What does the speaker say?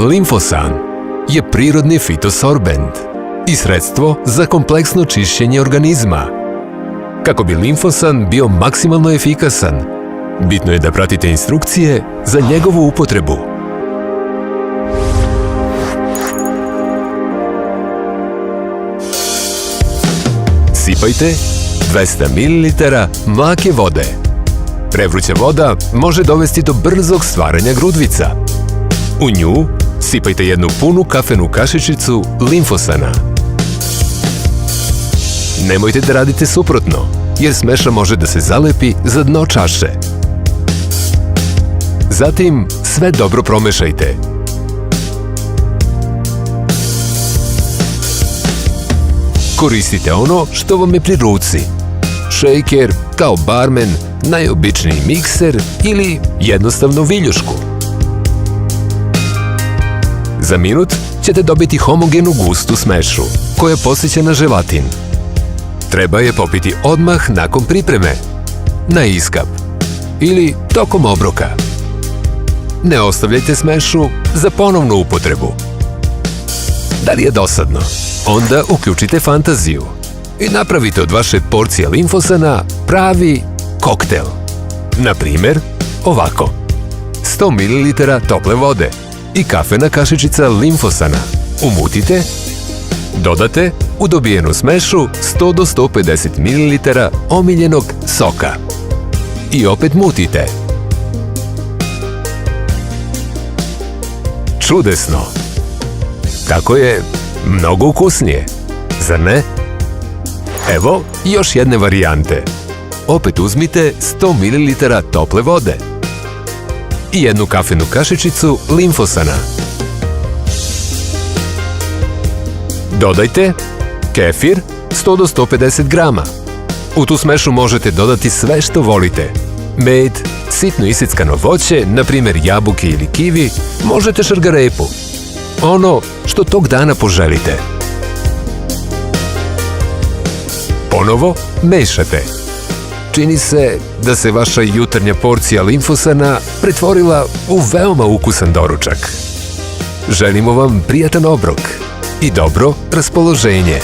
Limfosan je prirodni fitosorbent i sredstvo za kompleksno čišćenje organizma. Kako bi limfosan bio maksimalno efikasan, bitno je da pratite instrukcije za njegovu upotrebu. Sipajte 200 ml mlake vode. Prevruća voda može dovesti do brzog stvaranja grudvica. U nju sipajte jednu punu kafenu kašičicu limfosana. Nemojte da radite suprotno, jer smeša može da se zalepi za dno čaše. Zatim sve dobro promešajte. Koristite ono što vam je pri ruci. Šejker, kao barmen, najobičniji mikser ili jednostavno viljušku. Za minut ćete dobiti homogenu gustu smešu, koja podsjeća na želatin. Treba je popiti odmah nakon pripreme, na iskap ili tokom obroka. Ne ostavljajte smešu za ponovnu upotrebu. Da li je dosadno? Onda uključite fantaziju i napravite od vaše porcije limfosana pravi koktel. Na primjer, ovako. 100 ml tople vode i kafena kašičica limfosana. Umutite, dodate u dobijenu smešu 100 do 150 ml omiljenog soka. I opet mutite. Čudesno! Tako je mnogo ukusnije, zar ne? Evo još jedne varijante. Opet uzmite 100 ml tople vode i jednu kafenu kašičicu limfosana. Dodajte kefir 100 do 150 grama. U tu smešu možete dodati sve što volite. Med, sitno isickano voće, na primjer jabuke ili kivi, možete šargarepu. Ono što tog dana poželite. Ponovo mešate. Čini se da se vaša jutarnja porcija limfosana pretvorila u veoma ukusan doručak. Želimo vam prijatan obrok i dobro raspoloženje.